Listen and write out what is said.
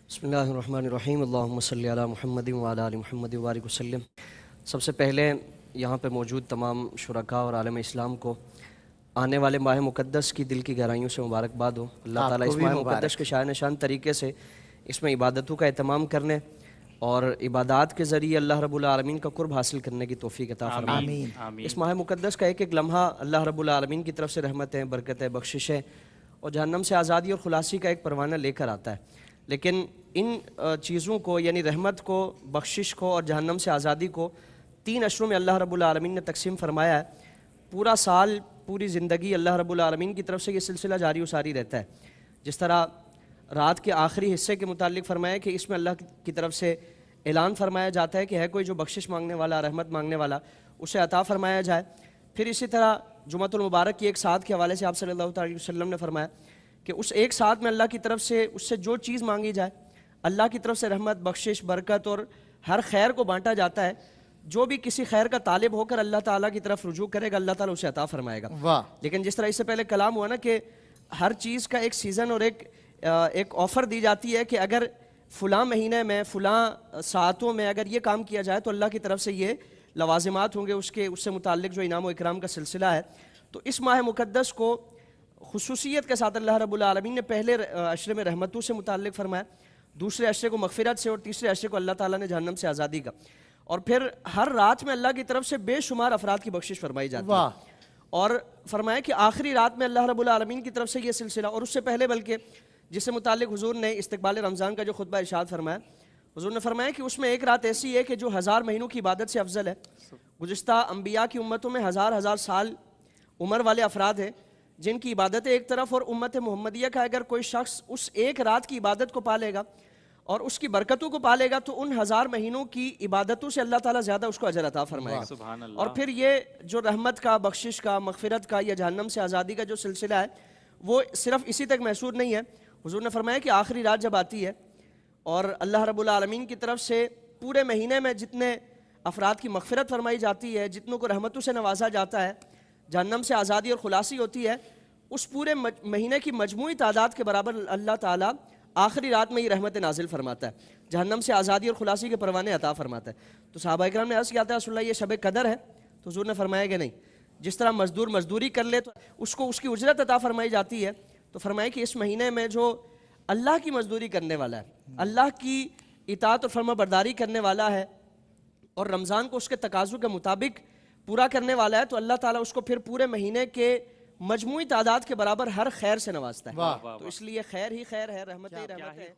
بسم اللہ الرحمن الرحیم، اللہم صلی علی محمد وعلی آل محمد وبارک وسلم۔ سب سے پہلے یہاں پہ موجود تمام شرکاء اور عالم اسلام کو آنے والے ماہ مقدس کی دل کی گہرائیوں سے مبارکباد ہو۔ اللہ تعالیٰ اس ماہ مقدس کے شاہ نشان طریقے سے اس میں عبادتوں کا اہتمام کرنے اور عبادات کے ذریعے اللہ رب العالمین کا قرب حاصل کرنے کی توفیق عطا فرمائے۔ اس ماہ مقدس کا ایک ایک لمحہ اللہ رب العالمین کی طرف سے رحمتیں، برکتیں، بخششیں اور جہنم سے آزادی اور خلاصی کا ایک پروانہ لے کر آتا ہے۔ لیکن ان چیزوں کو یعنی رحمت کو، بخشش کو اور جہنم سے آزادی کو 3 اشروں میں اللہ رب العالمین نے تقسیم فرمایا ہے۔ پورا سال، پوری زندگی اللہ رب العالمین کی طرف سے یہ سلسلہ جاری و ساری رہتا ہے۔ جس طرح رات کے آخری حصے کے متعلق فرمایا کہ اس میں اللہ کی طرف سے اعلان فرمایا جاتا ہے کہ ہے کوئی جو بخشش مانگنے والا، رحمت مانگنے والا، اسے عطا فرمایا جائے۔ پھر اسی طرح جمعۃ المبارک کی ایک ساتھ کے حوالے سے آپ صلی اللہ علیہ وسلم نے فرمایا کہ اس ایک ساتھ میں اللہ کی طرف سے اس سے جو چیز مانگی جائے، اللہ کی طرف سے رحمت، بخشش، برکت اور ہر خیر کو بانٹا جاتا ہے۔ جو بھی کسی خیر کا طالب ہو کر اللہ تعالیٰ کی طرف رجوع کرے گا، اللہ تعالیٰ اسے عطا فرمائے گا۔ لیکن جس طرح اس سے پہلے کلام ہوا نا کہ ہر چیز کا ایک سیزن اور ایک آفر دی جاتی ہے کہ اگر فلاں مہینے میں، فلاں ساعتوں میں اگر یہ کام کیا جائے تو اللہ کی طرف سے یہ لوازمات ہوں گے، اس سے متعلق جو انعام و اکرام کا سلسلہ ہے۔ تو اس ماہ مقدس کو خصوصیت کے ساتھ اللہ رب العالمین نے پہلے عشرے میں رحمتوں سے متعلق فرمایا، دوسرے عشرے کو مغفرت سے اور تیسرے عشرے کو اللہ تعالیٰ نے جہنم سے آزادی کا، اور پھر ہر رات میں اللہ کی طرف سے بے شمار افراد کی بخشش فرمائی جاتی ہے۔ اور فرمایا کہ آخری رات میں اللہ رب العالمین کی طرف سے یہ سلسلہ، اور اس سے پہلے بلکہ جس سے متعلق حضور نے استقبال رمضان کا جو خطبہ ارشاد فرمایا، حضور نے فرمایا کہ اس میں ایک رات ایسی ہے کہ جو 1000 مہینوں کی عبادت سے افضل ہے۔ گزشتہ انبیاء کی امتوں میں ہزار ہزار سال عمر والے افراد ہیں جن کی عبادت ایک طرف، اور امت محمدیہ کا اگر کوئی شخص اس ایک رات کی عبادت کو پالے گا اور اس کی برکتوں کو پالے گا تو ان 1000 مہینوں کی عبادتوں سے اللہ تعالیٰ زیادہ اس کو اجر عطا فرمائے گا۔ اور پھر یہ جو رحمت کا، بخشش کا، مغفرت کا یا جہنم سے آزادی کا جو سلسلہ ہے وہ صرف اسی تک محصور نہیں ہے۔ حضور نے فرمایا کہ آخری رات جب آتی ہے اور اللہ رب العالمین کی طرف سے پورے مہینے میں جتنے افراد کی مغفرت فرمائی جاتی ہے، جتنوں کو رحمتوں سے نوازا جاتا ہے، جہنم سے آزادی اور خلاصی ہوتی ہے، اس پورے مہینے کی مجموعی تعداد کے برابر اللہ تعالیٰ آخری رات میں یہ رحمت نازل فرماتا ہے، جہنم سے آزادی اور خلاصی کے پروانے عطا فرماتا ہے۔ تو صحابہ اکرام نے عرض کیا تھا رسول اللہ یہ شب قدر ہے؟ تو حضور نے فرمایا کہ نہیں، جس طرح مزدور مزدوری کر لے تو اس کو اس کی اجرت عطا فرمائی جاتی ہے، تو فرمایا کہ اس مہینے میں جو اللہ کی مزدوری کرنے والا ہے، اللہ کی اطاعت اور فرما برداری کرنے والا ہے اور رمضان کو اس کے تقاضوں کے مطابق پورا کرنے والا ہے، تو اللہ تعالیٰ اس کو پھر پورے مہینے کے مجموعی تعداد کے برابر ہر خیر سے نوازتا ہے۔ تو اس لیے خیر ہی خیر ہے، رحمت ہی رحمت ہے۔